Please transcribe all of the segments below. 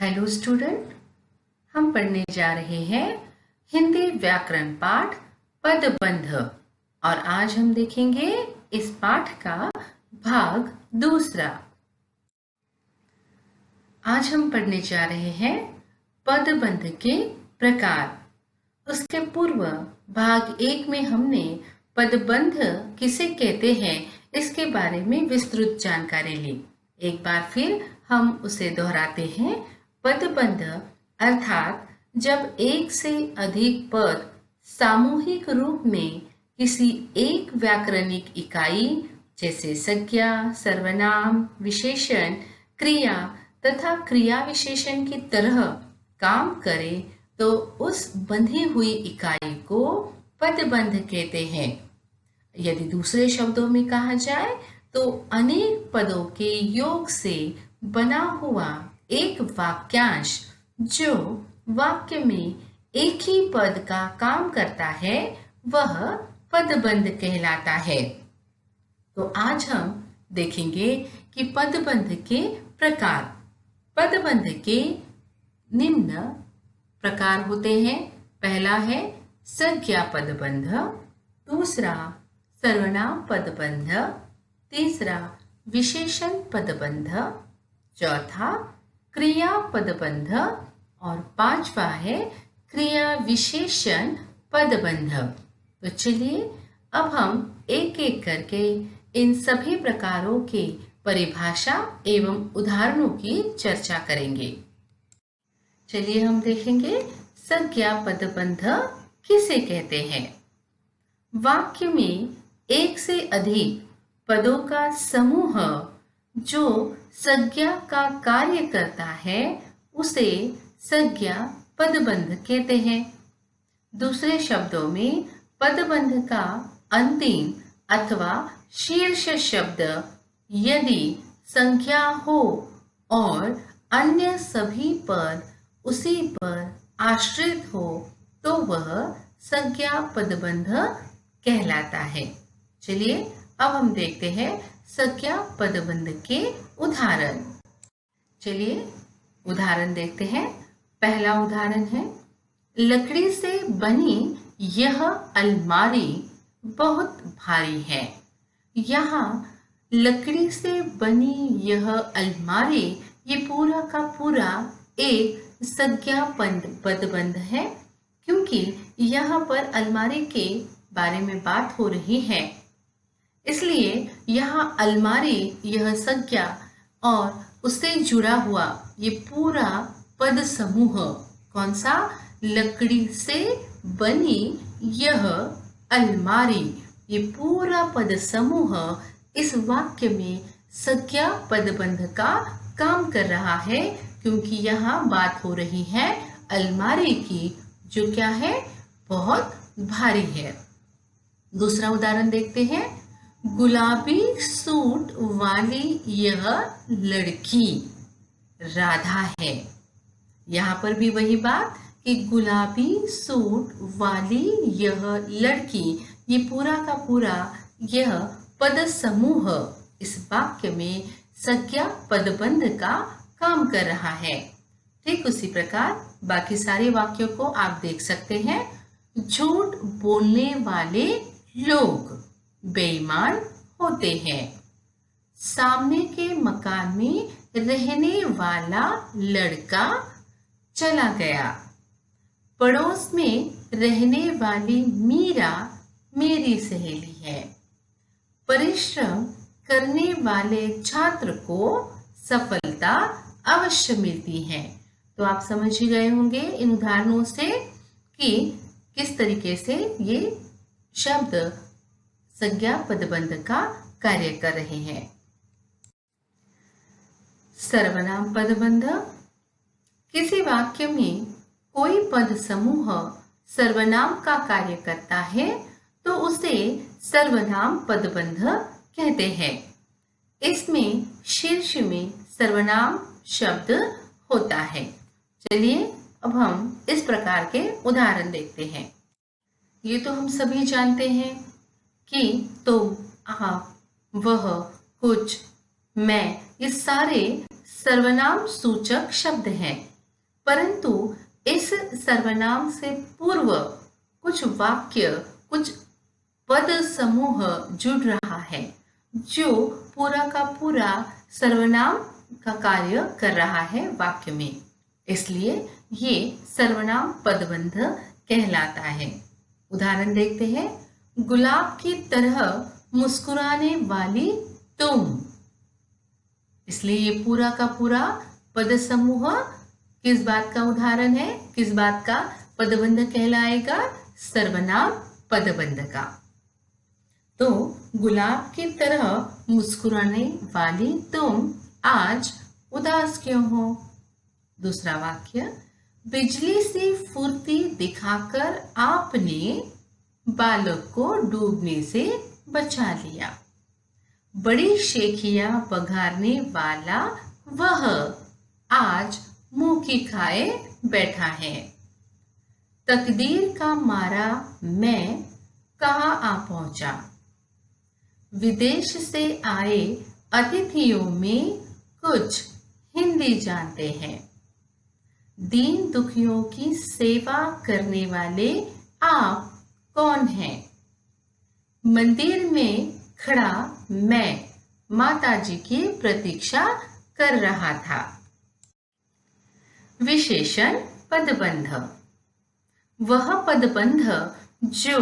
Hello student, हम पढ़ने जा रहे हैं हिंदी व्याकरण पाठ पदबंध और आज हम देखेंगे इस पाठ का भाग दूसरा। आज हम पढ़ने जा रहे हैं पदबंध के प्रकार। उसके पूर्व भाग एक में हमने पदबंध किसे कहते हैं इसके बारे में विस्तृत जानकारी ली। एक बार फिर हम उसे दोहराते हैं। पदबंध अर्थात जब एक से अधिक पद सामूहिक रूप में किसी एक व्याकरणिक इकाई जैसे संज्ञा, सर्वनाम, विशेषण, क्रिया तथा क्रिया विशेषण की तरह काम करे तो उस बंधी हुई इकाई को पदबंध कहते हैं। यदि दूसरे शब्दों में कहा जाए तो अनेक पदों के योग से बना हुआ एक वाक्यांश जो वाक्य में एक ही पद का काम करता है वह पदबंध कहलाता है। तो आज हम देखेंगे कि पदबंध के प्रकार। पदबंध के निम्न प्रकार होते हैं। पहला है संज्ञा पदबंध, दूसरा सर्वनाम पदबंध, तीसरा विशेषण पदबंध, चौथा क्रिया पदबंध और पांचवा है क्रिया विशेषण पदबंध। तो चलिए अब हम एक एक करके इन सभी प्रकारों के परिभाषा एवं उदाहरणों की चर्चा करेंगे। चलिए हम देखेंगे संज्ञा पदबंध किसे कहते हैं। वाक्य में एक से अधिक पदों का समूह जो संज्ञा का कार्य करता है उसे संज्ञा पदबंध कहते हैं। दूसरे शब्दों में पदबंध का अंतिम अथवा शीर्ष शब्द यदि संज्ञा हो और अन्य सभी पद उसी पर आश्रित हो तो वह संज्ञा पदबंध कहलाता है। चलिए अब हम देखते हैं संज्ञा पदबंध के उदाहरण। चलिए उदाहरण देखते हैं। पहला उदाहरण है लकड़ी से बनी यह अलमारी बहुत भारी है। यहाँ लकड़ी से बनी यह अलमारी ये पूरा का पूरा एक संज्ञा पदबंध है क्योंकि यहाँ पर अलमारी के बारे में बात हो रही है, इसलिए यहाँ अलमारी यह संज्ञा और उससे जुड़ा हुआ ये पूरा पद समूह कौन सा, लकड़ी से बनी यह अलमारी, ये पूरा पद समूह इस वाक्य में संज्ञा पदबंध का काम कर रहा है क्योंकि यहाँ बात हो रही है अलमारी की जो क्या है, बहुत भारी है। दूसरा उदाहरण देखते हैं। गुलाबी सूट वाली यह लड़की राधा है। यहाँ पर भी वही बात कि गुलाबी सूट वाली यह लड़की ये पूरा का पूरा यह पद समूह इस वाक्य में संज्ञा पदबंध का काम कर रहा है। ठीक उसी प्रकार बाकी सारे वाक्यों को आप देख सकते हैं। झूठ बोलने वाले लोग बेईमान होते हैं। सामने के मकान में रहने वाला लड़का चला गया। पड़ोस में रहने वाली मीरा मेरी सहेली है। परिश्रम करने वाले छात्र को सफलता अवश्य मिलती है। तो आप समझ ही गए होंगे इन उदाहरणों से कि किस तरीके से ये शब्द संज्ञा पदबंध का कार्य कर रहे हैं। सर्वनाम पदबंध। किसी वाक्य में कोई पद समूह सर्वनाम का कार्य करता है तो उसे सर्वनाम पदबंध कहते हैं। इसमें शीर्ष में सर्वनाम शब्द होता है। चलिए अब हम इस प्रकार के उदाहरण देखते हैं। ये तो हम सभी जानते हैं कि तुम, आप, वह, कुछ, मैं, ये सारे सर्वनाम सूचक शब्द हैं। परंतु इस सर्वनाम से पूर्व कुछ वाक्य, कुछ पद समूह जुड़ रहा है जो पूरा का पूरा सर्वनाम का कार्य कर रहा है वाक्य में। इसलिए ये सर्वनाम पदबंध कहलाता है। उदाहरण देखते हैं। गुलाब की तरह मुस्कुराने वाली तुम। इसलिए ये पूरा का पूरा पद समूह किस बात का उदाहरण है, किस बात का पदबंध कहलाएगा? सर्वनाम पदबंध का। तो गुलाब की तरह मुस्कुराने वाली तुम आज उदास क्यों हो? दूसरा वाक्य, बिजली सी फुर्ती दिखाकर आपने बालक को डूबने से बचा लिया। बड़ी शेखियां बघारने वाला वह आज मुंह की खाए बैठा है। तकदीर का मारा मैं कहाँ आ पहुंचा। विदेश से आए अतिथियों में कुछ हिंदी जानते हैं। दीन दुखियों की सेवा करने वाले आप कौन हैं? मंदिर में खड़ा मैं माताजी की प्रतीक्षा कर रहा था। विशेषण पदबंध। वह पदबंध जो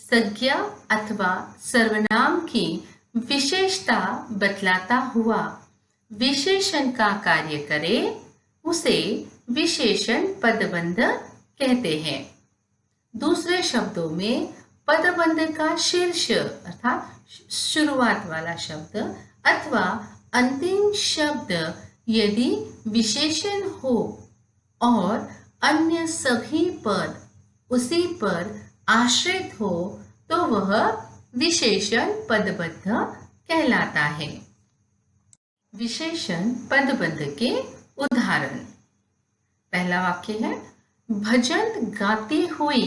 संज्ञा अथवा सर्वनाम की विशेषता बतलाता हुआ विशेषण का कार्य करे उसे विशेषण पदबंध कहते हैं। दूसरे शब्दों में पदबंध का शीर्ष अर्थात शुरुआत वाला शब्द अथवा अंतिम शब्द यदि विशेषण हो और अन्य सभी पद उसी पर आश्रित हो तो वह विशेषण पदबंध कहलाता है। विशेषण पदबंध के उदाहरण। पहला वाक्य है, भजन गाती हुई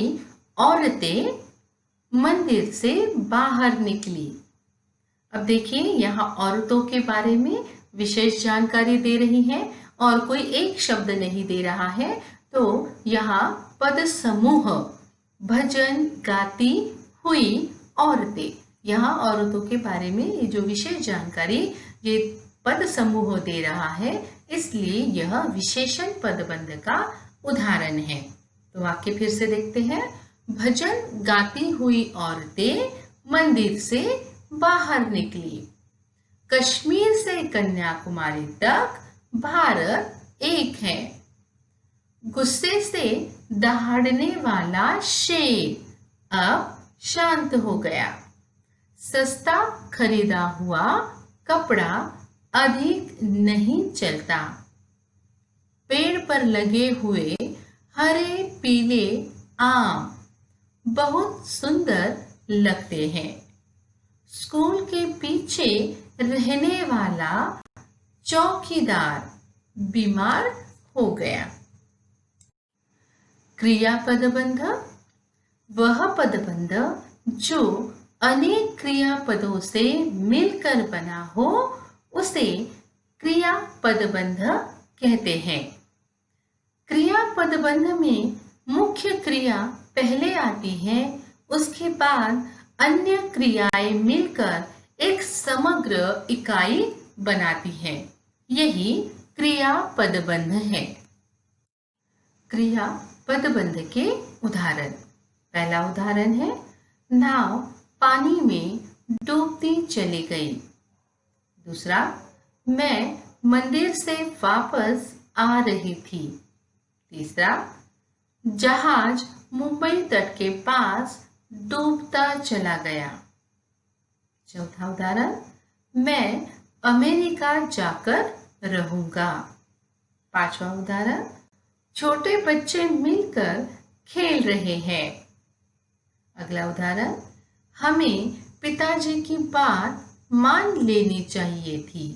औरतें मंदिर से बाहर निकली। अब देखिए यहाँ औरतों के बारे में विशेष जानकारी दे रही है और कोई एक शब्द नहीं दे रहा है। तो यहाँ पद समूह भजन गाती हुई औरतें, यहाँ औरतों के बारे में ये जो विशेष जानकारी ये पद समूह दे रहा है, इसलिए यह विशेषण पदबंध का उदाहरण है। तो वाक्य फिर से देखते हैं। भजन गाती हुई औरतें मंदिर से बाहर निकली। कश्मीर से कन्याकुमारी तक भारत एक है। गुस्से से दहाड़ने वाला शेर अब शांत हो गया। सस्ता खरीदा हुआ कपड़ा अधिक नहीं चलता। पेड़ पर लगे हुए हरे पीले आम बहुत सुंदर लगते हैं। स्कूल के पीछे रहने वाला चौकीदार बीमार हो गया। क्रिया पदबंध। वह पदबंध जो अनेक क्रियापदों से मिलकर बना हो उसे क्रिया पदबंध कहते हैं। क्रिया पदबंध में मुख्य क्रिया पहले आती है, उसके बाद अन्य क्रियाएं मिलकर एक समग्र इकाई बनाती है। यही क्रिया पदबंध है। क्रिया पदबंध के उदाहरण। पहला उदाहरण है, नाव पानी में डूबती चली गई। दूसरा, मैं मंदिर से वापस आ रही थी। तीसरा, जहाज मुंबई तट के पास डूबता चला गया। चौथा उदाहरण, मैं अमेरिका जाकर रहूंगा। पांचवा उदाहरण, छोटे बच्चे मिलकर खेल रहे हैं। अगला उदाहरण, हमें पिताजी की बात मान लेनी चाहिए थी।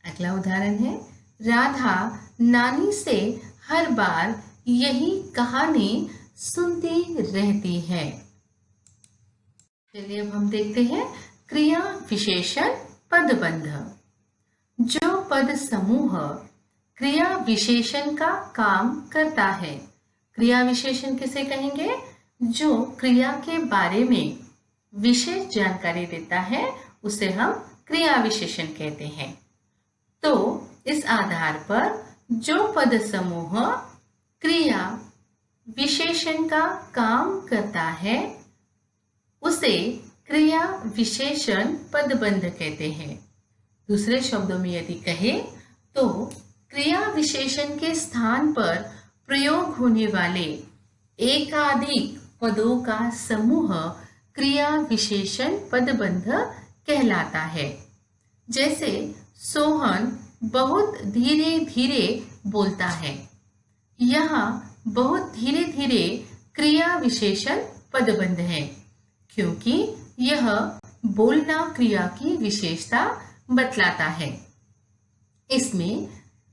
अगला उदाहरण है, राधा नानी से हर बार यही कहानी सुनती रहती है। चलिए अब हम देखते हैं क्रिया विशेषण पदबंध। जो पद समूह क्रिया विशेषण का काम करता है। क्रिया विशेषण किसे कहेंगे? जो क्रिया के बारे में विशेष जानकारी देता है उसे हम क्रिया विशेषण कहते हैं। तो इस आधार पर जो पद समूह क्रिया विशेषण का काम करता है उसे क्रिया विशेषण पदबंध कहते हैं। दूसरे शब्दों में यदि कहें तो क्रिया विशेषण के स्थान पर प्रयोग होने वाले एकाधिक पदों का समूह क्रिया विशेषण पदबंध कहलाता है। जैसे सोहन बहुत धीरे धीरे बोलता है। यहाँ बहुत धीरे धीरे क्रिया विशेषण पदबंध है क्योंकि यह बोलना क्रिया की विशेषता बतलाता है। इसमें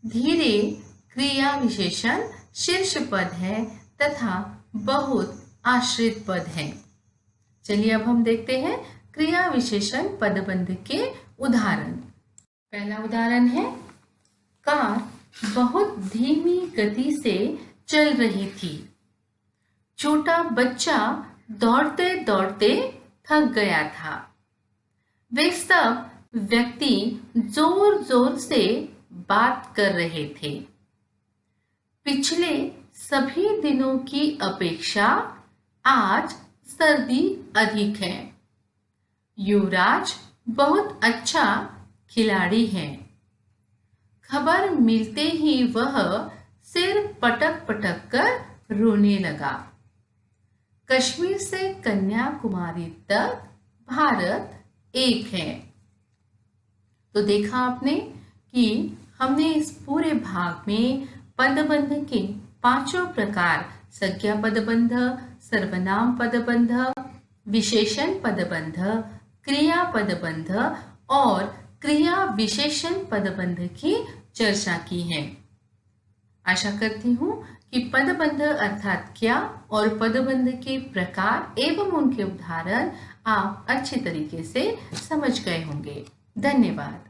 धीरे क्रिया विशेषण शीर्ष पद है तथा बहुत आश्रित पद है। चलिए अब हम देखते हैं क्रिया विशेषण पदबंध के उदाहरण। पहला उदाहरण है, कार बहुत धीमी गति से चल रही थी। छोटा बच्चा दौड़ते दौड़ते थक गया था। वे सब व्यक्ति जोर जोर से बात कर रहे थे। पिछले सभी दिनों की अपेक्षा आज सर्दी अधिक है। युवराज बहुत अच्छा खिलाड़ी है। खबर मिलते ही वह सिर पटक पटक कर रोने लगा। कश्मीर से कन्याकुमारी तक भारत एक है। तो देखा आपने कि हमने इस पूरे भाग में पदबंध के पांचों प्रकार संज्ञा पदबंध, सर्वनाम पदबंध, विशेषण पदबंध, क्रिया पदबंध और क्रिया विशेषण पदबंध की चर्चा की है। आशा करती हूँ कि पदबंध अर्थात क्या और पदबंध के प्रकार एवं उनके उदाहरण आप अच्छे तरीके से समझ गए होंगे। धन्यवाद।